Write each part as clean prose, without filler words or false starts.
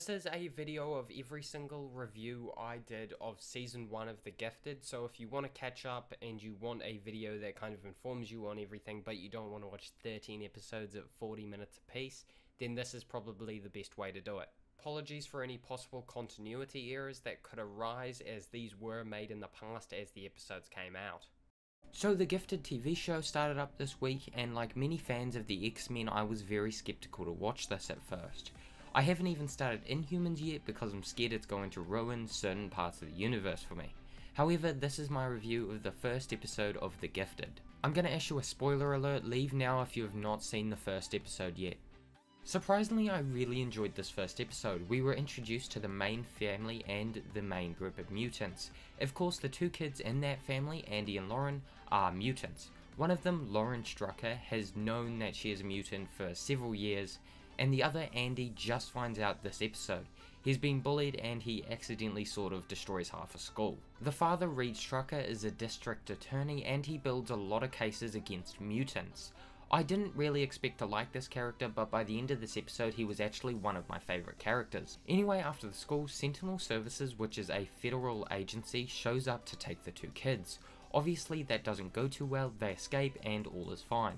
This is a video of every single review I did of Season 1 of The Gifted, so if you want to catch up and you want a video that kind of informs you on everything, but you don't want to watch 13 episodes at 40 minutes apiece, then this is probably the best way to do it. Apologies for any possible continuity errors that could arise, as these were made in the past as the episodes came out. So the Gifted TV show started up this week, and like many fans of the X-Men, I was very skeptical to watch this at first. I haven't even started Inhumans yet because I'm scared it's going to ruin certain parts of the universe for me. However, this is my review of the first episode of The Gifted. I'm going to issue a spoiler alert, leave now if you have not seen the first episode yet. Surprisingly, I really enjoyed this first episode. We were introduced to the main family and the main group of mutants. Of course, the two kids in that family, Andy and Lauren, are mutants. One of them, Lauren Strucker, has known that she is a mutant for several years, and the other, Andy, just finds out this episode. He's been bullied and he accidentally sort of destroys half a school. The father, Reed Strucker, is a district attorney and he builds a lot of cases against mutants. I didn't really expect to like this character, but by the end of this episode he was actually one of my favourite characters. Anyway, after the school, Sentinel Services, which is a federal agency, shows up to take the two kids. Obviously that doesn't go too well, they escape and all is fine.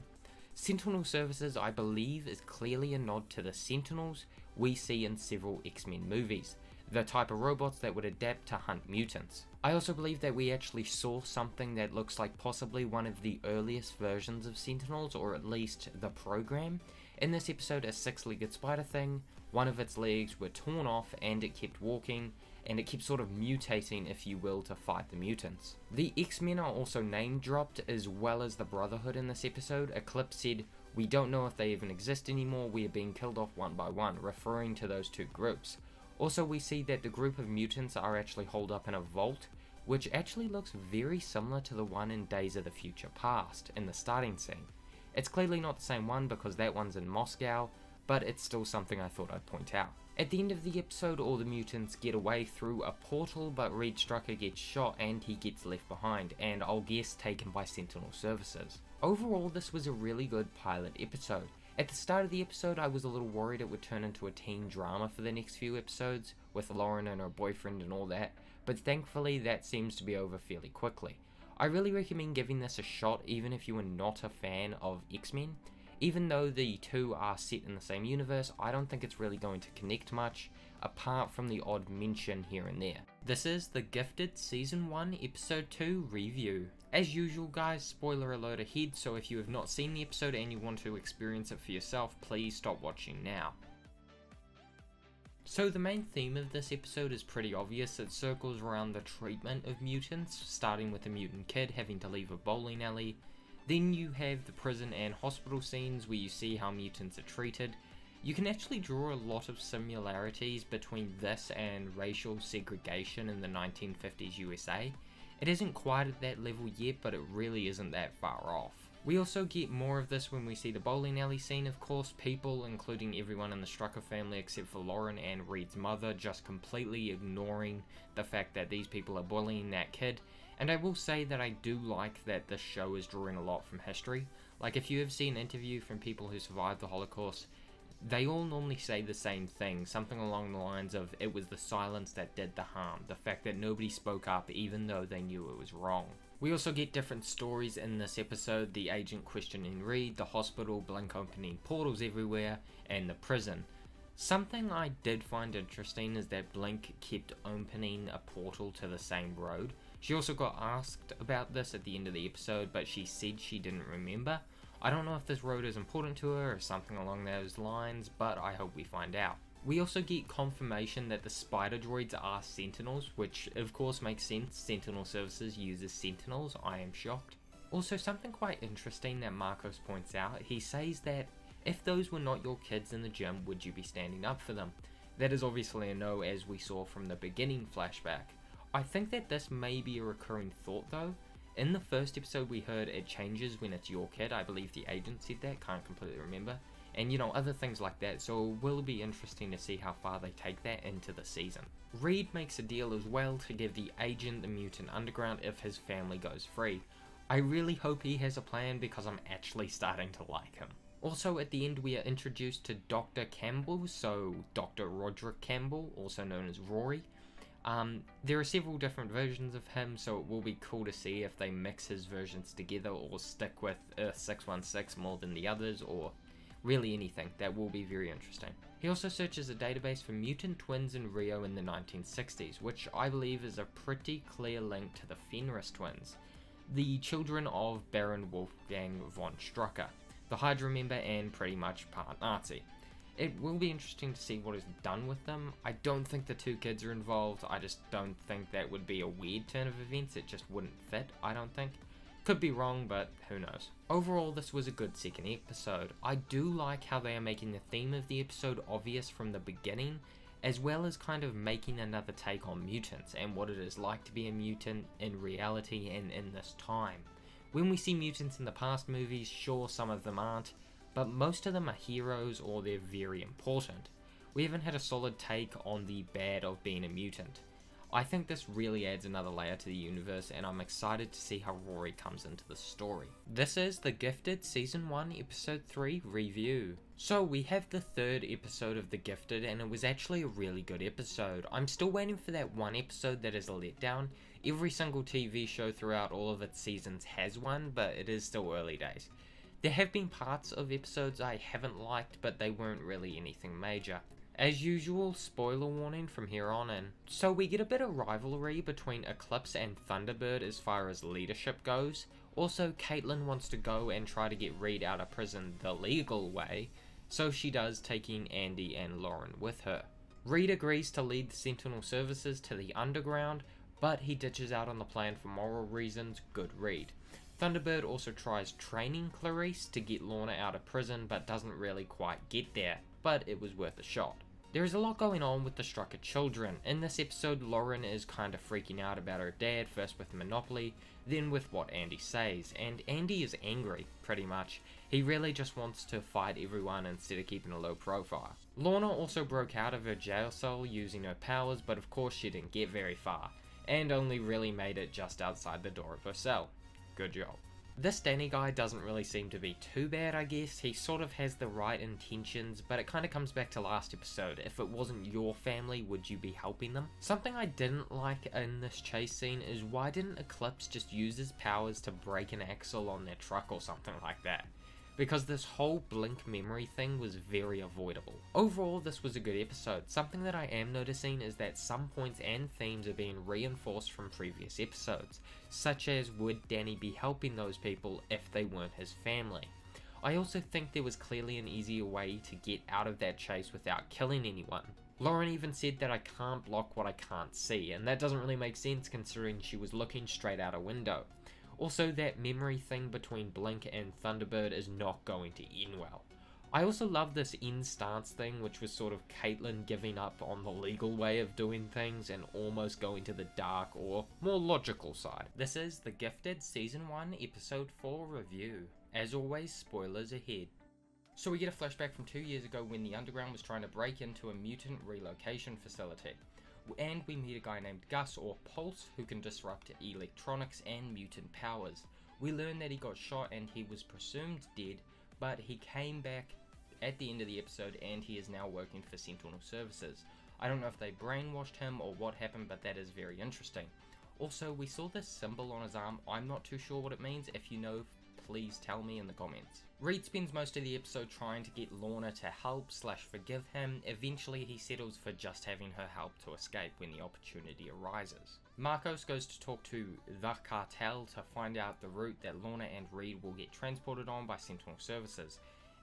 Sentinel Services, I believe, is clearly a nod to the Sentinels we see in several X-Men movies, the type of robots that would adapt to hunt mutants. I also believe that we actually saw something that looks like possibly one of the earliest versions of Sentinels, or at least the program. In this episode, a six-legged spider thing, one of its legs were torn off and it kept walking, and it kept sort of mutating, if you will, to fight the mutants. The X-Men are also name dropped, as well as the Brotherhood in this episode. A clip said, "We don't know if they even exist anymore, we are being killed off one by one," referring to those two groups. Also, we see that the group of mutants are actually holed up in a vault, which actually looks very similar to the one in Days of the Future Past, in the starting scene. It's clearly not the same one because that one's in Moscow, but it's still something I thought I'd point out. At the end of the episode, all the mutants get away through a portal, but Reed Strucker gets shot and he gets left behind, and I'll guess taken by Sentinel Services. Overall, this was a really good pilot episode. At the start of the episode, I was a little worried it would turn into a teen drama for the next few episodes, with Lauren and her boyfriend and all that, but thankfully that seems to be over fairly quickly. I really recommend giving this a shot even if you are not a fan of X-Men. Even though the two are set in the same universe, I don't think it's really going to connect much, apart from the odd mention here and there. This is The Gifted Season 1 Episode 2 review. As usual guys, spoiler alert ahead, so if you have not seen the episode and you want to experience it for yourself, please stop watching now. So the main theme of this episode is pretty obvious. It circles around the treatment of mutants, starting with a mutant kid having to leave a bowling alley. Then you have the prison and hospital scenes where you see how mutants are treated. You can actually draw a lot of similarities between this and racial segregation in the 1950s USA. It isn't quite at that level yet, but it really isn't that far off. We also get more of this when we see the bowling alley scene, of course. People, including everyone in the Strucker family except for Lauren and Reed's mother, just completely ignoring the fact that these people are bullying that kid. And I will say that I do like that this show is drawing a lot from history. Like, if you have seen an interview from people who survived the Holocaust, they all normally say the same thing, something along the lines of, it was the silence that did the harm, the fact that nobody spoke up even though they knew it was wrong. We also get different stories in this episode, the agent questioning Reed, the hospital, Blink opening portals everywhere, and the prison. Something I did find interesting is that Blink kept opening a portal to the same road. She also got asked about this at the end of the episode, but she said she didn't remember. I don't know if this road is important to her or something along those lines, but I hope we find out. We also get confirmation that the spider droids are Sentinels, which of course makes sense. Sentinel Services uses Sentinels, I am shocked. Also, something quite interesting that Marcos points out, he says that if those were not your kids in the gym, would you be standing up for them? That is obviously a no, as we saw from the beginning flashback. I think that this may be a recurring thought though. In the first episode we heard it changes when it's your kid. I believe the agent said that, can't completely remember. And you know, other things like that, so it will be interesting to see how far they take that into the season. Reed makes a deal as well to give the agent the mutant underground if his family goes free. I really hope he has a plan because I'm actually starting to like him. Also at the end we are introduced to Dr. Campbell, so Dr. Roderick Campbell, also known as Rory. There are several different versions of him, so it will be cool to see if they mix his versions together or stick with Earth 616 more than the others, or really anything. That will be very interesting. He also searches a database for mutant twins in Rio in the 1960s, which I believe is a pretty clear link to the Fenris twins, the children of Baron Wolfgang von Strucker, the Hydra member and pretty much part Nazi. It will be interesting to see what is done with them. I don't think the two kids are involved. I just don't think that would be a weird turn of events. It just wouldn't fit, I don't think. Could be wrong, but who knows. Overall, this was a good second episode. I do like how they are making the theme of the episode obvious from the beginning, as well as kind of making another take on mutants and what it is like to be a mutant in reality and in this time. When we see mutants in the past movies, sure, some of them aren't, but most of them are heroes or they're very important. We haven't had a solid take on the bad of being a mutant. I think this really adds another layer to the universe, and I'm excited to see how Rory comes into the story. This is The Gifted Season 1 Episode 3 review. So we have the third episode of The Gifted, and it was actually a really good episode. I'm still waiting for that one episode that is a letdown. Every single TV show throughout all of its seasons has one, but it is still early days. There have been parts of episodes I haven't liked, but they weren't really anything major. As usual, spoiler warning from here on in. So we get a bit of rivalry between Eclipse and Thunderbird as far as leadership goes. Also, Caitlin wants to go and try to get Reed out of prison the legal way, so she does, taking Andy and Lauren with her. Reed agrees to lead the Sentinel services to the underground, but he ditches out on the plan for moral reasons. Good Reed. Thunderbird also tries training Clarice to get Lorna out of prison, but doesn't really quite get there, but it was worth a shot. There is a lot going on with the Strucker children. In this episode, Lauren is kind of freaking out about her dad, first with Monopoly, then with what Andy says, and Andy is angry, pretty much. He really just wants to fight everyone instead of keeping a low profile. Lorna also broke out of her jail cell using her powers, but of course she didn't get very far, and only really made it just outside the door of her cell. Good job. This Danny guy doesn't really seem to be too bad, I guess. He sort of has the right intentions, but it kind of comes back to last episode. If it wasn't your family, would you be helping them? Something I didn't like in this chase scene is why didn't Eclipse just use his powers to break an axle on their truck or something like that? Because this whole blink memory thing was very avoidable. Overall, this was a good episode. Something that I am noticing is that some points and themes are being reinforced from previous episodes, such as would Danny be helping those people if they weren't his family? I also think there was clearly an easier way to get out of that chase without killing anyone. Lauren even said that I can't block what I can't see, and that doesn't really make sense considering she was looking straight out a window. Also, that memory thing between Blink and Thunderbird is not going to end well. I also love this end stance thing, which was sort of Caitlin giving up on the legal way of doing things and almost going to the dark or more logical side. This is The Gifted Season 1 Episode 4 review. As always, spoilers ahead. So we get a flashback from 2 years ago when the Underground was trying to break into a mutant relocation facility. And we meet a guy named Gus, or Pulse, who can disrupt electronics and mutant powers. We learn that he got shot and he was presumed dead, but he came back at the end of the episode and he is now working for Sentinel Services. I don't know if they brainwashed him or what happened, but that is very interesting. Also, we saw this symbol on his arm. I'm not too sure what it means. If you know, please tell me in the comments. Reed spends most of the episode trying to get Lorna to help/forgive him. Eventually he settles for just having her help to escape when the opportunity arises. Marcos goes to talk to the cartel to find out the route that Lorna and Reed will get transported on by Sentinel Services,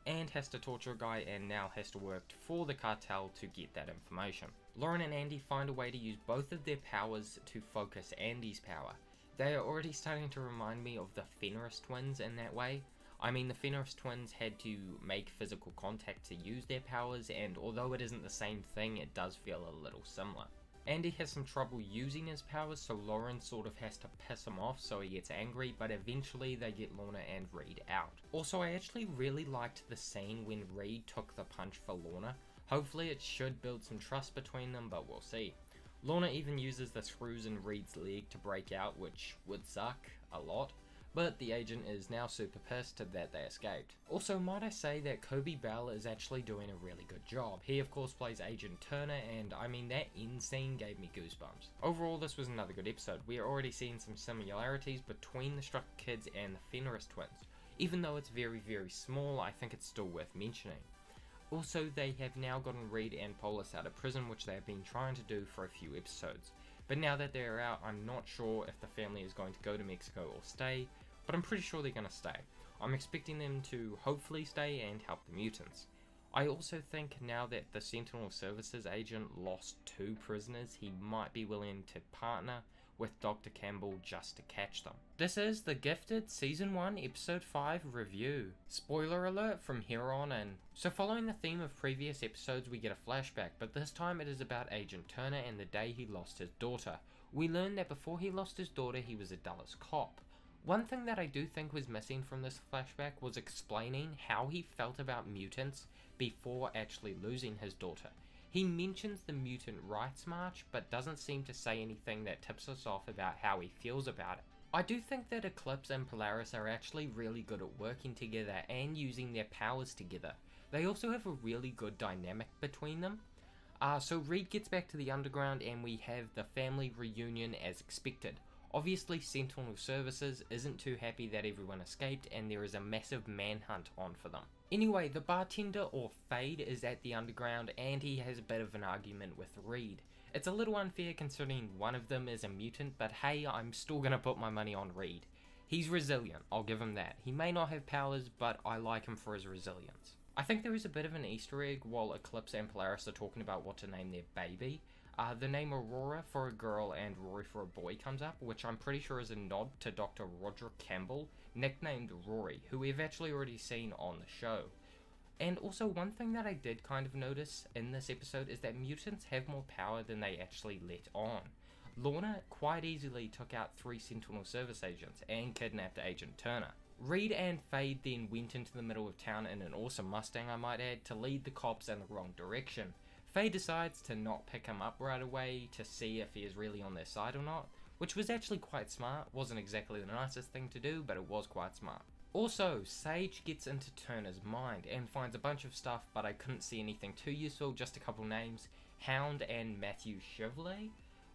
and has to torture a guy and now has to work for the cartel to get that information. Lauren and Andy find a way to use both of their powers to focus Andy's power. They are already starting to remind me of the Fenris twins in that way. I mean, the Fenris twins had to make physical contact to use their powers, and although it isn't the same thing, it does feel a little similar. Andy has some trouble using his powers, so Lauren sort of has to piss him off so he gets angry, but eventually they get Lorna and Reed out. Also, I actually really liked the scene when Reed took the punch for Lorna. Hopefully it should build some trust between them, but we'll see. Lorna even uses the screws in Reed's leg to break out, which would suck a lot. but the agent is now super pissed that they escaped. Also, might I say that Kobe Bell is actually doing a really good job. He of course plays Agent Turner, and I mean, that end scene gave me goosebumps. Overall, this was another good episode. We are already seeing some similarities between the Strucker kids and the Fenris twins. Even though it's very small, I think it's still worth mentioning. Also, they have now gotten Reed and Polis out of prison, which they have been trying to do for a few episodes. But now that they're out, I'm not sure if the family is going to go to Mexico or stay, but I'm pretty sure they're going to stay. I'm expecting them to hopefully stay and help the mutants. I also think now that the Sentinel Services agent lost 2 prisoners, he might be willing to partner with Dr. Campbell just to catch them. This is The Gifted Season 1 Episode 5 review. Spoiler alert from here on in. So following the theme of previous episodes, we get a flashback, but this time it is about Agent Turner and the day he lost his daughter. We learn that before he lost his daughter, he was a Dallas cop. One thing that I do think was missing from this flashback was explaining how he felt about mutants before actually losing his daughter. He mentions the Mutant Rights March, but doesn't seem to say anything that tips us off about how he feels about it. I do think that Eclipse and Polaris are actually really good at working together and using their powers together. They also have a really good dynamic between them. So Reed gets back to the underground and we have the family reunion as expected. Obviously, Sentinel Services isn't too happy that everyone escaped, and there is a massive manhunt on for them. Anyway, the bartender, or Fade, is at the underground and he has a bit of an argument with Reed. It's a little unfair considering one of them is a mutant, but hey, I'm still gonna put my money on Reed. He's resilient, I'll give him that. He may not have powers, but I like him for his resilience. I think there is a bit of an Easter egg while Eclipse and Polaris are talking about what to name their baby. The name Aurora for a girl and Rory for a boy comes up, which I'm pretty sure is a nod to Dr. Roderick Campbell, nicknamed Rory, who we've actually already seen on the show. And also, one thing that I did kind of notice in this episode is that mutants have more power than they actually let on. Lorna quite easily took out 3 Sentinel Service agents and kidnapped Agent Turner. Reed and Fade then went into the middle of town in an awesome Mustang, I might add, to lead the cops in the wrong direction. Faye decides to not pick him up right away to see if he is really on their side or not, which was actually quite smart. Wasn't exactly the nicest thing to do, but it was quite smart. Also, Sage gets into Turner's mind and finds a bunch of stuff, but I couldn't see anything too useful, just a couple names, Hound and Matthew Chevrolet,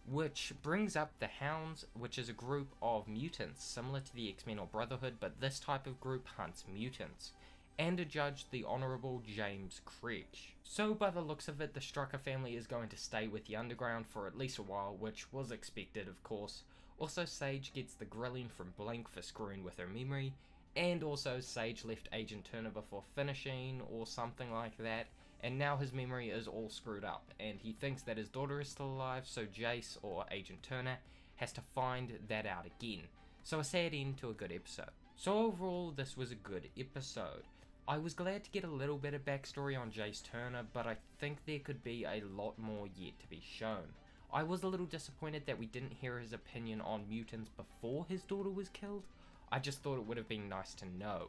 which brings up the Hounds, which is a group of mutants similar to the X-Men or Brotherhood, but this type of group hunts mutants. And a judge, the Honourable James Creech. So by the looks of it, the Strucker family is going to stay with the Underground for at least a while, which was expected of course. Also, Sage gets the grilling from Blink for screwing with her memory, and also Sage left Agent Turner before finishing or something like that, and now his memory is all screwed up, and he thinks that his daughter is still alive, so Jace, or Agent Turner, has to find that out again. So a sad end to a good episode. So overall, this was a good episode. I was glad to get a little bit of backstory on Jace Turner, but I think there could be a lot more yet to be shown. I was a little disappointed that we didn't hear his opinion on mutants before his daughter was killed. I just thought it would have been nice to know.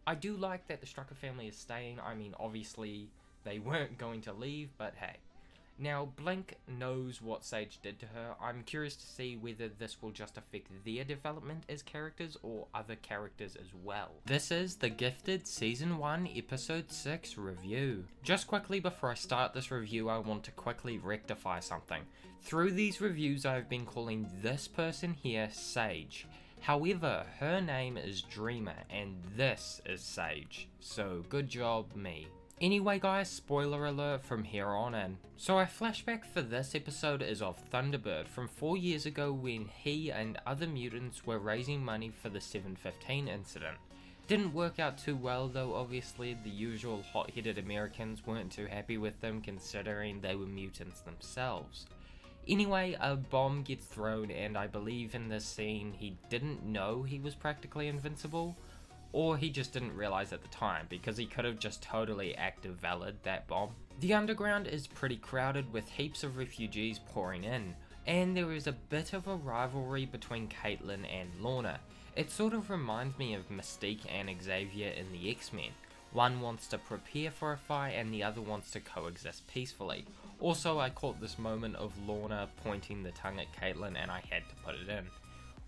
I do like that the Strucker family is staying. I mean, obviously they weren't going to leave, but hey. Now, Blink knows what Sage did to her. I'm curious to see whether this will just affect their development as characters or other characters as well. This is The Gifted Season 1 Episode 6 review. Just quickly before I start this review, I want to quickly rectify something. Through these reviews, I've been calling this person here Sage. However, her name is Dreamer, and this is Sage. So, good job, me. Anyway guys, spoiler alert from here on in. So our flashback for this episode is of Thunderbird from 4 years ago when he and other mutants were raising money for the 715 incident. Didn't work out too well though, obviously. The usual hot-headed Americans weren't too happy with them considering they were mutants themselves. Anyway, a bomb gets thrown, and I believe in this scene he didn't know he was practically invincible. Or he just didn't realize at the time, because he could have just totally active valid that bomb. The underground is pretty crowded with heaps of refugees pouring in, and there is a bit of a rivalry between Caitlin and Lorna. It sort of reminds me of Mystique and Xavier in the X-Men. One wants to prepare for a fight and the other wants to coexist peacefully. Also, I caught this moment of Lorna pointing the tongue at Caitlin and I had to put it in.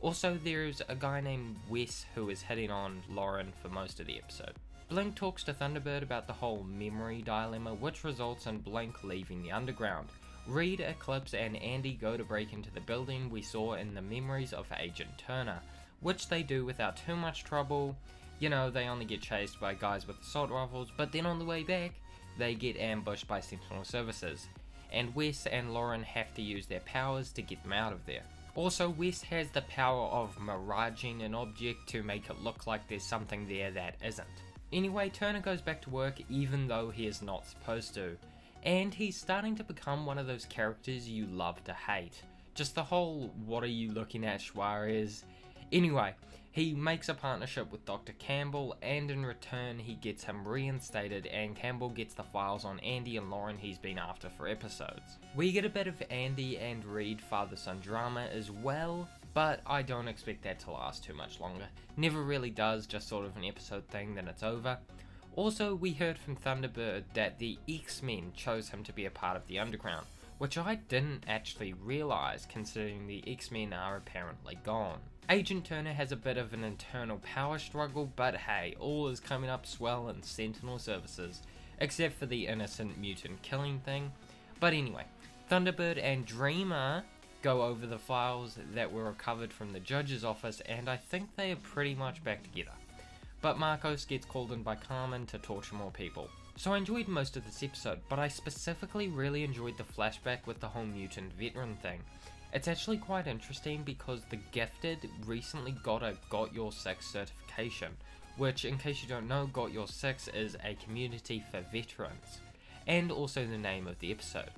Also, there's a guy named Wes who is hitting on Lauren for most of the episode. Blink talks to Thunderbird about the whole memory dilemma, which results in Blink leaving the underground. Reed, Eclipse and Andy go to break into the building we saw in the memories of Agent Turner, which they do without too much trouble. You know, they only get chased by guys with assault rifles, but then on the way back, they get ambushed by Sentinel Services, and Wes and Lauren have to use their powers to get them out of there. Also, Wes has the power of miraging an object to make it look like there's something there that isn't. Anyway, Turner goes back to work even though he is not supposed to, and he's starting to become one of those characters you love to hate. Just the whole "what are you looking at, Suarez?" Anyway, he makes a partnership with Dr. Campbell, and in return he gets him reinstated, and Campbell gets the files on Andy and Lauren he's been after for episodes. We get a bit of Andy and Reed father-son drama as well, but I don't expect that to last too much longer. Never really does, just sort of an episode thing, then it's over. Also, we heard from Thunderbird that the X-Men chose him to be a part of the Underground, which I didn't actually realise considering the X-Men are apparently gone. Agent Turner has a bit of an internal power struggle, but hey, all is coming up swell in Sentinel Services, except for the innocent mutant killing thing. But anyway, Thunderbird and Dreamer go over the files that were recovered from the judge's office, and I think they are pretty much back together. But Marcos gets called in by Carmen to torture more people. So I enjoyed most of this episode, but I specifically really enjoyed the flashback with the whole mutant veteran thing. It's actually quite interesting because The Gifted recently got a Got Your Six certification, which, in case you don't know, Got Your Six is a community for veterans, and also the name of the episode.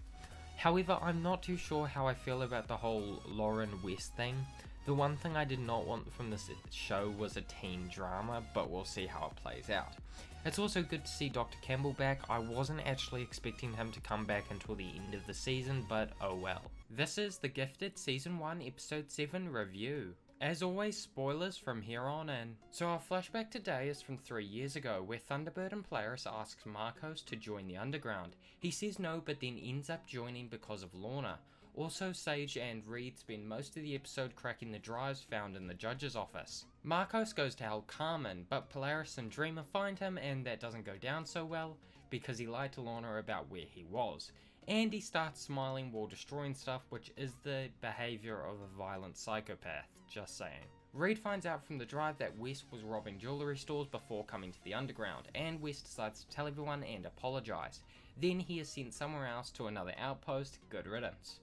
However, I'm not too sure how I feel about the whole Lauren West thing. The one thing I did not want from this show was a teen drama, but we'll see how it plays out. It's also good to see Dr. Campbell back. I wasn't actually expecting him to come back until the end of the season, but oh well. This is The Gifted Season 1 Episode 7 review. As always, spoilers from here on in. So our flashback today is from 3 years ago, where Thunderbird and Polaris asks Marcos to join the Underground. He says no, but then ends up joining because of Lorna. Also, Sage and Reed spend most of the episode cracking the drives found in the judge's office. Marcos goes to help Carmen, but Polaris and Dreamer find him, and that doesn't go down so well, because he lied to Lorna about where he was. And he starts smiling while destroying stuff, which is the behaviour of a violent psychopath, just saying. Reed finds out from the drive that Wes was robbing jewellery stores before coming to the Underground, and Wes decides to tell everyone and apologise. Then he is sent somewhere else to another outpost. Good riddance.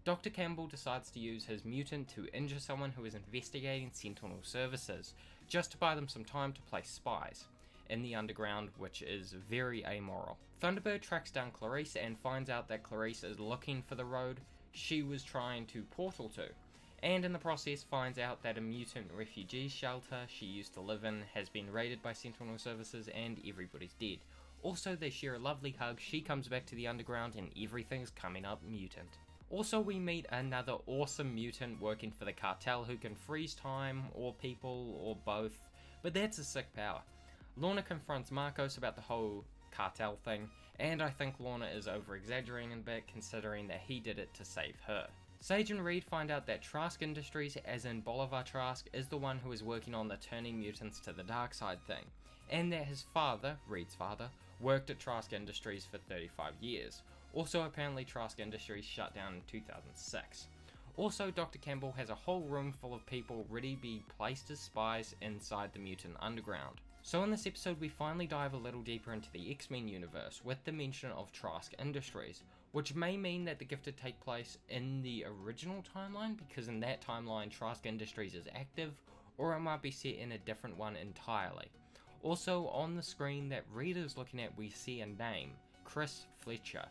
Dr. Campbell decides to use his mutant to injure someone who is investigating Sentinel Services, just to buy them some time to place spies in the Underground, which is very amoral. Thunderbird tracks down Clarice and finds out that Clarice is looking for the road she was trying to portal to, and in the process finds out that a mutant refugee shelter she used to live in has been raided by Sentinel Services and everybody's dead. Also, they share a lovely hug, she comes back to the Underground and everything's coming up mutant. Also, we meet another awesome mutant working for the cartel who can freeze time, or people, or both, but that's a sick power. Lorna confronts Marcos about the whole cartel thing, and I think Lorna is over-exaggerating a bit considering that he did it to save her. Sage and Reed find out that Trask Industries, as in Bolivar Trask, is the one who is working on the turning mutants to the dark side thing, and that his father, Reed's father, worked at Trask Industries for 35 years. Also, apparently Trask Industries shut down in 2006. Also, Dr. Campbell has a whole room full of people ready to be placed as spies inside the mutant underground. So in this episode we finally dive a little deeper into the X-Men universe with the mention of Trask Industries, which may mean that the Gifted take place in the original timeline, because in that timeline Trask Industries is active, or it might be set in a different one entirely. Also, on the screen that Reed is looking at we see a name, Chris Fletcher,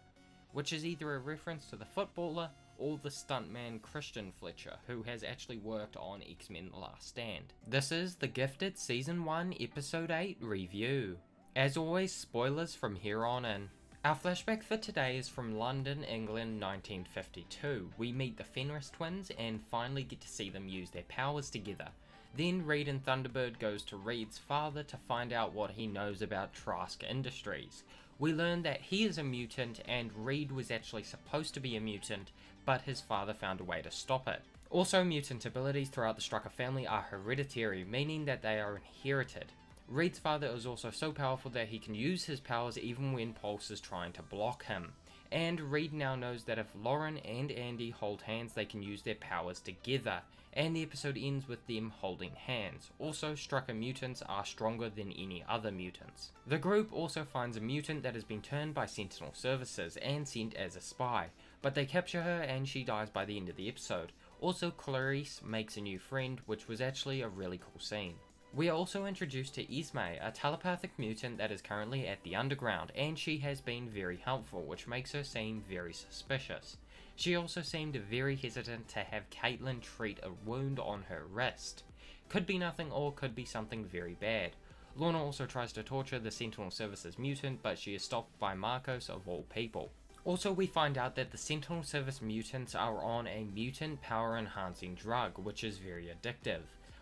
which is either a reference to the footballer or the stuntman Christian Fletcher, who has actually worked on X-Men The Last Stand. This is The Gifted Season 1 Episode 8 review. As always, spoilers from here on in. Our flashback for today is from London, England, 1952. We meet the Fenris twins and finally get to see them use their powers together. Then Reed and Thunderbird goes to Reed's father to find out what he knows about Trask Industries. We learn that he is a mutant and Reed was actually supposed to be a mutant, but his father found a way to stop it. Also, mutant abilities throughout the Strucker family are hereditary, meaning that they are inherited. Reed's father is also so powerful that he can use his powers even when Pulse is trying to block him. And Reed now knows that if Lauren and Andy hold hands, they can use their powers together, and the episode ends with them holding hands. Also, Strucker mutants are stronger than any other mutants. The group also finds a mutant that has been turned by Sentinel Services and sent as a spy, but they capture her and she dies by the end of the episode. Also, Clarice makes a new friend, which was actually a really cool scene. We are also introduced to IXII, a telepathic mutant that is currently at the underground, and she has been very helpful, which makes her seem very suspicious. She also seemed very hesitant to have Caitlin treat a wound on her wrist. Could be nothing or could be something very bad. Lorna also tries to torture the Sentinel Services mutant, but she is stopped by Marcos of all people. Also, we find out that the Sentinel Service mutants are on a mutant power enhancing drug, which is very addictive.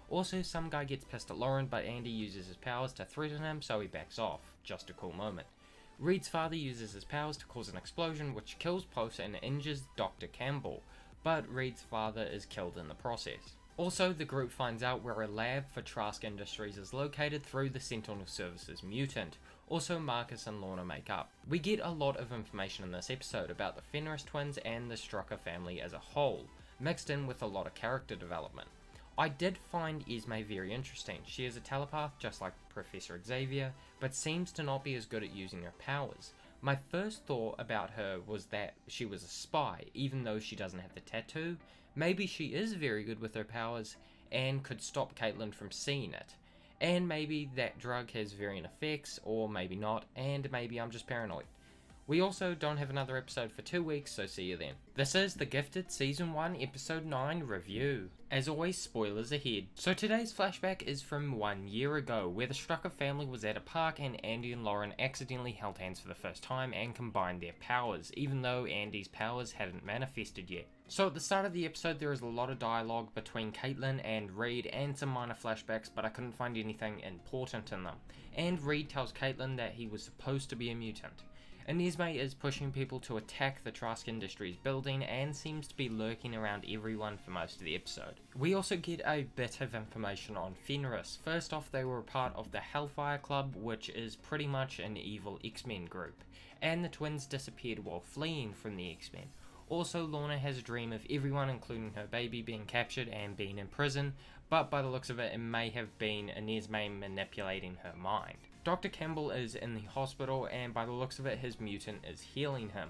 Also, some guy gets pissed at Lauren, but Andy uses his powers to threaten him, so he backs off. Just a cool moment. Reed's father uses his powers to cause an explosion, which kills Pulse and injures Dr. Campbell, but Reed's father is killed in the process. Also, the group finds out where a lab for Trask Industries is located through the Sentinel Services mutant. Also, Marcus and Lorna make up. We get a lot of information in this episode about the Fenris twins and the Strucker family as a whole, mixed in with a lot of character development. I did find Esme very interesting. She is a telepath just like Professor Xavier, but seems to not be as good at using her powers. My first thought about her was that she was a spy, even though she doesn't have the tattoo. Maybe she is very good with her powers and could stop Caitlin from seeing it. And maybe that drug has varying effects, or maybe not, and maybe I'm just paranoid. We also don't have another episode for 2 weeks, so see you then. This is The Gifted Season 1 Episode 9 review. As always, spoilers ahead. So today's flashback is from 1 year ago, where the Strucker family was at a park and Andy and Lauren accidentally held hands for the first time and combined their powers, even though Andy's powers hadn't manifested yet. So at the start of the episode there is a lot of dialogue between Caitlin and Reed and some minor flashbacks, but I couldn't find anything important in them. And Reed tells Caitlin that he was supposed to be a mutant. And Esme is pushing people to attack the Trask Industries building and seems to be lurking around everyone for most of the episode. We also get a bit of information on Fenris. First off, they were a part of the Hellfire Club, which is pretty much an evil X-Men group, and the twins disappeared while fleeing from the X-Men. Also, Lorna has a dream of everyone, including her baby, being captured and being in prison, but by the looks of it, it may have been Esme manipulating her mind. Dr. Campbell is in the hospital, and by the looks of it, his mutant is healing him,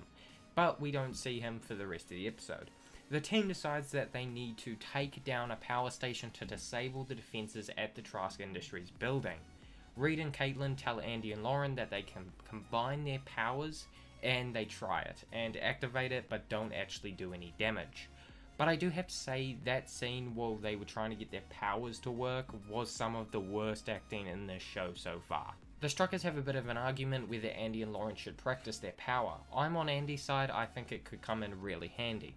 but we don't see him for the rest of the episode. The team decides that they need to take down a power station to disable the defenses at the Trask Industries building. Reed and Caitlin tell Andy and Lauren that they can combine their powers, and they try it, and activate it, but don't actually do any damage. But I do have to say, that scene while they were trying to get their powers to work was some of the worst acting in this show so far. The Struckers have a bit of an argument whether Andy and Lauren should practice their power. I'm on Andy's side, I think it could come in really handy.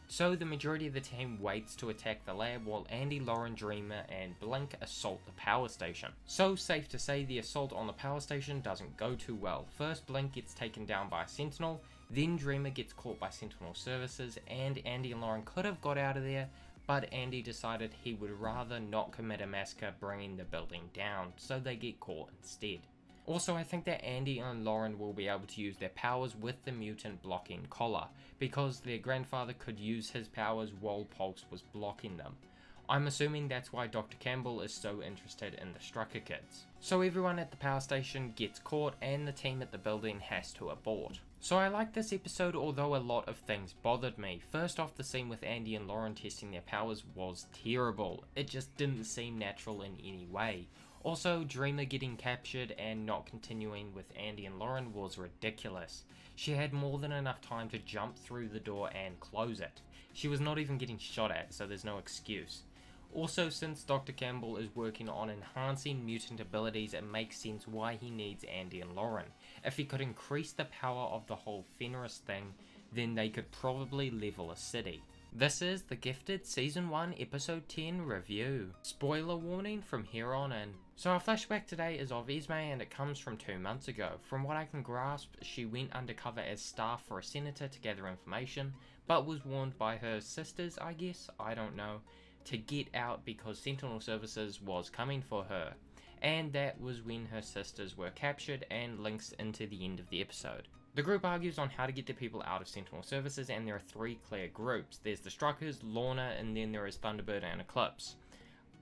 So the majority of the team waits to attack the lab while Andy, Lauren, Dreamer and Blink assault the power station. So safe to say the assault on the power station doesn't go too well. First Blink gets taken down by a Sentinel, then Dreamer gets caught by Sentinel Services, and Andy and Lauren could have got out of there, but Andy decided he would rather not commit a massacre bringing the building down, so they get caught instead. Also, I think that Andy and Lauren will be able to use their powers with the mutant blocking collar, because their grandfather could use his powers while Pulse was blocking them. I'm assuming that's why Dr. Campbell is so interested in the Strucker kids. So everyone at the power station gets caught and the team at the building has to abort. So I liked this episode, although a lot of things bothered me. First off, the scene with Andy and Lauren testing their powers was terrible. It just didn't seem natural in any way. Also, Dreamer getting captured and not continuing with Andy and Lauren was ridiculous. She had more than enough time to jump through the door and close it. She was not even getting shot at, so there's no excuse. Also, since Dr. Campbell is working on enhancing mutant abilities, it makes sense why he needs Andy and Lauren. If he could increase the power of the whole Fenris thing, then they could probably level a city. This is The Gifted Season 1 Episode 10 review. Spoiler warning from here on in. So our flashback today is of Esme and it comes from 2 months ago. From what I can grasp, she went undercover as staff for a senator to gather information, but was warned by her sisters, I guess, I don't know, to get out because Sentinel Services was coming for her. And that was when her sisters were captured and links into the end of the episode. The group argues on how to get the people out of Sentinel Services, and there are three clear groups. There's the Strikers, Lorna, and then there is Thunderbird and Eclipse.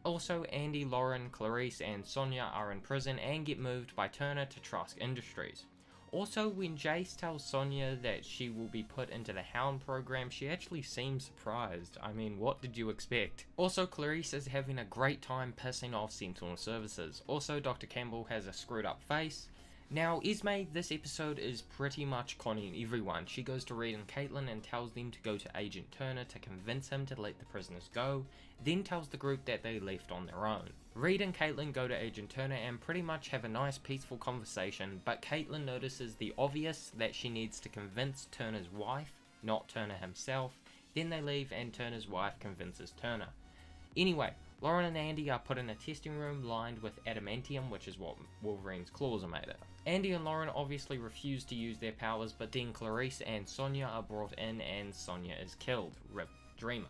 Also, Andy, Lauren, Clarice, and Sonia are in prison and get moved by Turner to Trask Industries. Also, when Jace tells Sonia that she will be put into the Hound program, she actually seems surprised. I mean, what did you expect? Also, Clarice is having a great time pissing off Sentinel Services. Also, Dr. Campbell has a screwed up face. Now, Esme, this episode is pretty much conning everyone. She goes to Reed and Caitlin and tells them to go to Agent Turner to convince him to let the prisoners go, then tells the group that they left on their own. Reed and Caitlin go to Agent Turner and pretty much have a nice peaceful conversation, but Caitlin notices the obvious that she needs to convince Turner's wife, not Turner himself. Then they leave and Turner's wife convinces Turner. Anyway, Lauren and Andy are put in a testing room lined with adamantium, which is what Wolverine's claws are made of. Andy and Lauren obviously refuse to use their powers, but then Clarice and Sonia are brought in and Sonia is killed. Rip Dreamer.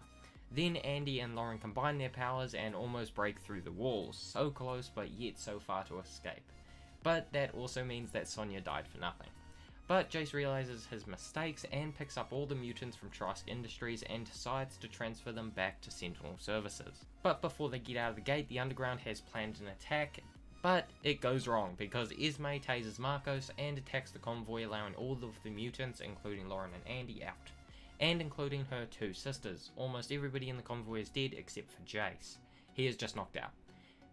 Then Andy and Lauren combine their powers and almost break through the walls. So close, but yet so far to escape. But that also means that Sonia died for nothing. But Jace realizes his mistakes and picks up all the mutants from Trask Industries and decides to transfer them back to Sentinel Services. But before they get out of the gate, the Underground has planned an attack, but it goes wrong because Esme tases Marcos and attacks the convoy, allowing all of the mutants, including Lauren and Andy, out. And including her two sisters. Almost everybody in the convoy is dead except for Jace. He is just knocked out.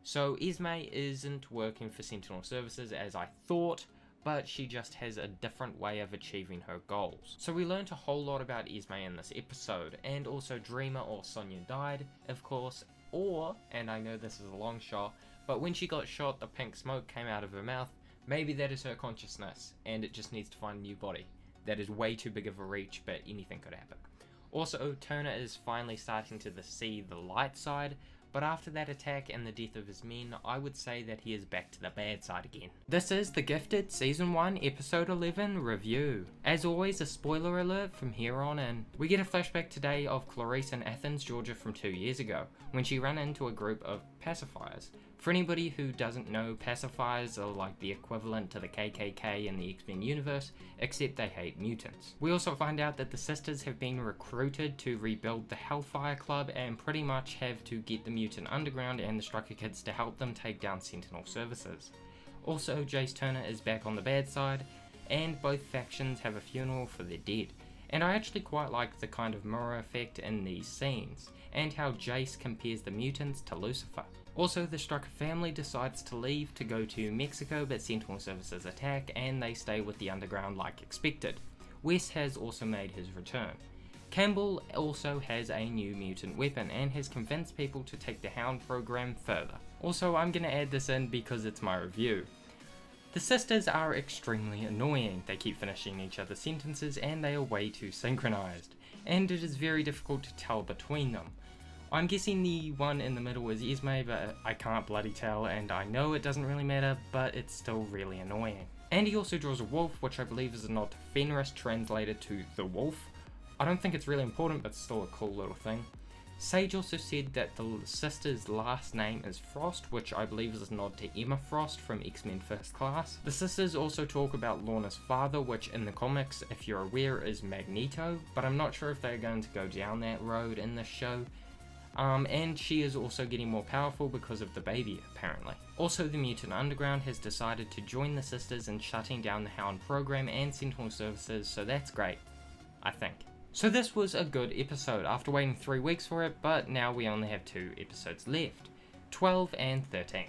So Esme isn't working for Sentinel Services as I thought, but she just has a different way of achieving her goals. So we learned a whole lot about Esme in this episode, and also Dreamer or Sonia died, of course, or, and I know this is a long shot, but when she got shot the pink smoke came out of her mouth. Maybe that is her consciousness, and it just needs to find a new body. That is way too big of a reach, but anything could happen. Also, Turner is finally starting to see the light side, but after that attack and the death of his men, I would say that he is back to the bad side again. This is The Gifted Season 1 Episode 11 review. As always, a spoiler alert from here on in. We get a flashback today of Clarice in Athens, Georgia from 2 years ago, when she ran into a group of pacifiers. For anybody who doesn't know, pacifiers are like the equivalent to the KKK in the X-Men universe, except they hate mutants. We also find out that the sisters have been recruited to rebuild the Hellfire Club and pretty much have to get the Mutant Underground and the Striker Kids to help them take down Sentinel Services. Also, Jace Turner is back on the bad side, and both factions have a funeral for their dead. And I actually quite like the kind of mirror effect in these scenes, and how Jace compares the mutants to Lucifer. Also, the Striker family decides to leave to go to Mexico, but Sentinel Services attack and they stay with the Underground like expected. Wes has also made his return. Campbell also has a new mutant weapon and has convinced people to take the Hound program further. Also, I'm gonna add this in because it's my review. The sisters are extremely annoying. They keep finishing each other's sentences and they are way too synchronized, and it is very difficult to tell between them. I'm guessing the one in the middle is Esme, but I can't bloody tell, and I know it doesn't really matter, but it's still really annoying. And he also draws a wolf, which I believe is a nod to Fenris translated to the wolf. I don't think it's really important, but still a cool little thing. Sage also said that the sister's last name is Frost, which I believe is a nod to Emma Frost from X-Men First Class. The sisters also talk about Lorna's father, which in the comics, if you're aware, is Magneto, but I'm not sure if they're going to go down that road in this show. And she is also getting more powerful because of the baby, apparently. Also, the Mutant Underground has decided to join the sisters in shutting down the Hound program and Sentinel Services, so that's great, I think. So this was a good episode after waiting 3 weeks for it, but now we only have 2 episodes left, 12 and 13.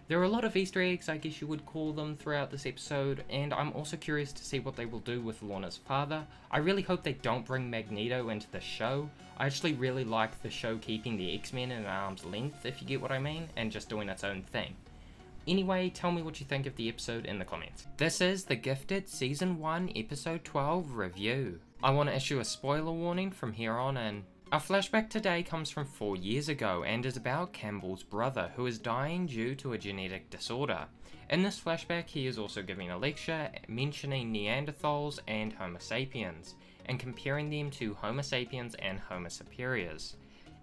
There are a lot of Easter eggs, I guess you would call them, throughout this episode, and I'm also curious to see what they will do with Lorna's father. I really hope they don't bring Magneto into the show. I actually really like the show keeping the X-Men at arm's length, if you get what I mean, and just doing its own thing. Anyway, tell me what you think of the episode in the comments. This is The Gifted Season 1 Episode 12 review. I want to issue a spoiler warning from here on in. Our flashback today comes from 4 years ago and is about Campbell's brother who is dying due to a genetic disorder. In this flashback he is also giving a lecture mentioning Neanderthals and Homo sapiens, and comparing them to Homo sapiens and Homo superiors,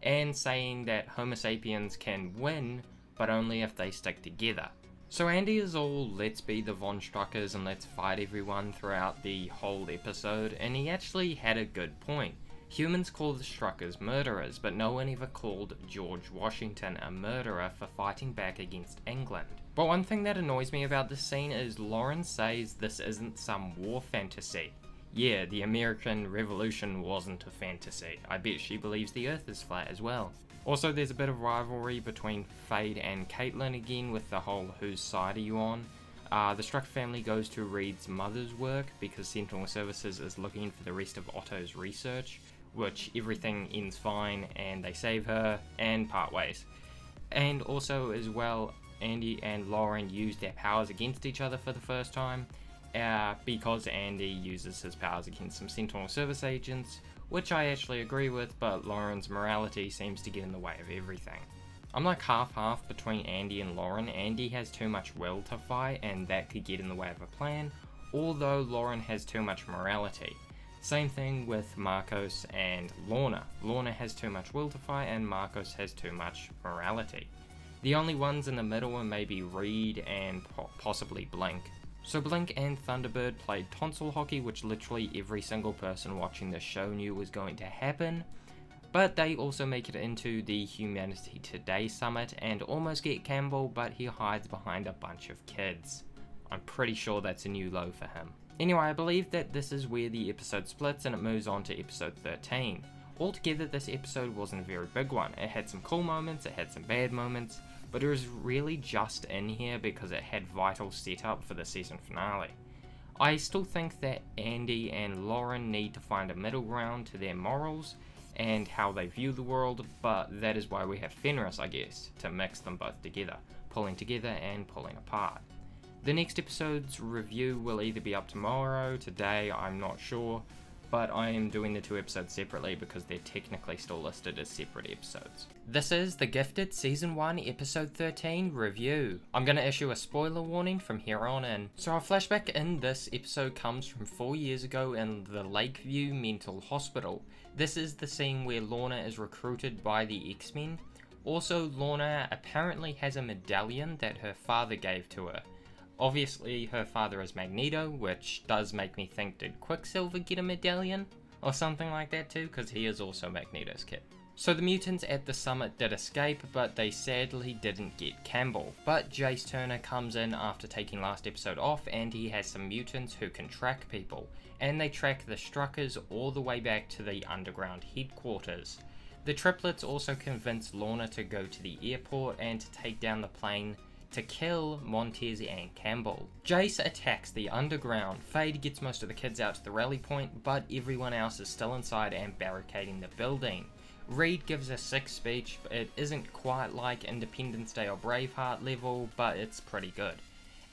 and saying that Homo sapiens can win, but only if they stick together. So Andy is all, let's be the Von Struckers and let's fight everyone throughout the whole episode, and he actually had a good point. Humans call the Struckers murderers, but no one ever called George Washington a murderer for fighting back against England. But one thing that annoys me about this scene is Lauren says this isn't some war fantasy. Yeah, the American Revolution wasn't a fantasy. I bet she believes the Earth is flat as well. Also, there's a bit of rivalry between Fade and Caitlin again with the whole whose side are you on. The Strucker family goes to Reed's mother's work because Sentinel Services is looking for the rest of Otto's research, which everything ends fine and they save her and part ways. And also as well, Andy and Lauren use their powers against each other for the first time because Andy uses his powers against some Sentinel Service agents, which I actually agree with, but Lauren's morality seems to get in the way of everything. I'm like half-half between Andy and Lauren. Andy has too much will to fight and that could get in the way of a plan, although Lauren has too much morality. Same thing with Marcos and Lorna. Lorna has too much will to fight and Marcos has too much morality. The only ones in the middle are maybe Reed and possibly Blink. So Blink and Thunderbird played tonsil hockey, which literally every single person watching the show knew was going to happen. But they also make it into the Humanity Today Summit and almost get Campbell, but he hides behind a bunch of kids. I'm pretty sure that's a new low for him. Anyway, I believe that this is where the episode splits and it moves on to episode 13. Altogether, this episode wasn't a very big one. It had some cool moments, it had some bad moments, but it was really just in here because it had vital setup for the season finale. I still think that Andy and Lauren need to find a middle ground to their morals and how they view the world, but that is why we have Fenris, I guess, to mix them both together, pulling together and pulling apart. The next episode's review will either be up tomorrow, today, I'm not sure, but I am doing the two episodes separately because they're technically still listed as separate episodes. This is The Gifted Season 1 Episode 13 review. I'm going to issue a spoiler warning from here on in. So our flashback in this episode comes from 4 years ago in the Lakeview Mental Hospital. This is the scene where Lorna is recruited by the X-Men. Also, Lorna apparently has a medallion that her father gave to her. Obviously, her father is Magneto, which does make me think, did Quicksilver get a medallion? Or something like that too, because he is also Magneto's kid. So the mutants at the summit did escape, but they sadly didn't get Campbell. But Jace Turner comes in after taking last episode off, and he has some mutants who can track people. And they track the Struckers all the way back to the underground headquarters. The triplets also convince Lorna to go to the airport and to take down the plane to kill Montez and Campbell. Jace attacks the underground. Fade gets most of the kids out to the rally point, but everyone else is still inside and barricading the building. Reed gives a sick speech. It isn't quite like Independence Day or Braveheart level, but it's pretty good.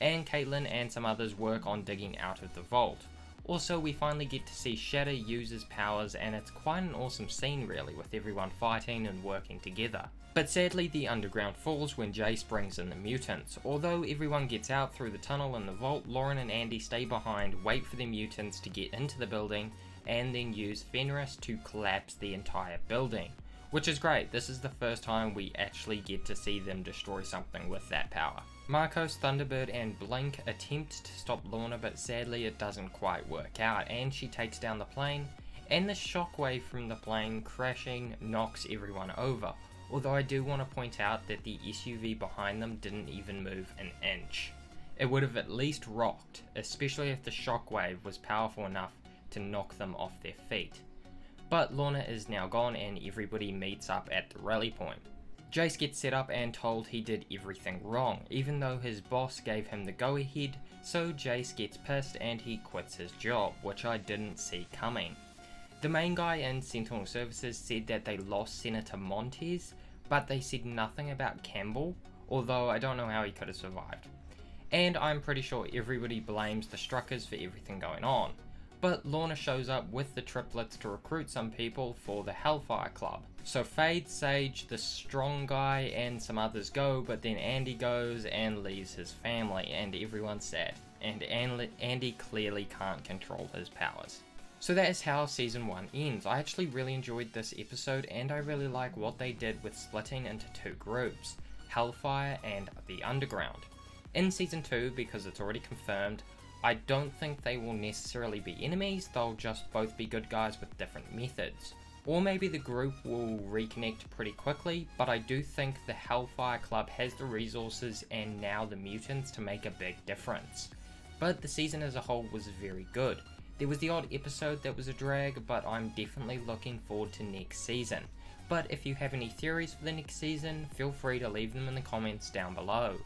And Caitlin and some others work on digging out of the vault. Also, we finally get to see Shatter use his powers, and it's quite an awesome scene really, with everyone fighting and working together. But sadly, the underground falls when Jace brings in the mutants. Although everyone gets out through the tunnel in the vault, Lauren and Andy stay behind, wait for the mutants to get into the building, and then use Fenris to collapse the entire building. Which is great, this is the first time we actually get to see them destroy something with that power. Marcos, Thunderbird and Blink attempt to stop Lorna, but sadly it doesn't quite work out, and she takes down the plane, and the shockwave from the plane crashing knocks everyone over. Although I do want to point out that the SUV behind them didn't even move an inch. It would have at least rocked, especially if the shockwave was powerful enough to knock them off their feet. But Lorna is now gone and everybody meets up at the rally point. Jace gets set up and told he did everything wrong, even though his boss gave him the go-ahead, so Jace gets pissed and he quits his job, which I didn't see coming. The main guy in Sentinel Services said that they lost Senator Montez, but they said nothing about Campbell, although I don't know how he could have survived. And I'm pretty sure everybody blames the Struckers for everything going on. But Lorna shows up with the triplets to recruit some people for the Hellfire Club. So Fade, Sage, the strong guy, and some others go, but then Andy goes and leaves his family, and everyone's sad. And Andy clearly can't control his powers. So that is how season 1 ends. I actually really enjoyed this episode, and I really like what they did with splitting into 2 groups, Hellfire and the Underground. In season 2, because it's already confirmed, I don't think they will necessarily be enemies, they'll just both be good guys with different methods. Or maybe the group will reconnect pretty quickly, but I do think the Hellfire Club has the resources and now the mutants to make a big difference. But the season as a whole was very good. There was the odd episode that was a drag, but I'm definitely looking forward to next season. But if you have any theories for the next season, feel free to leave them in the comments down below.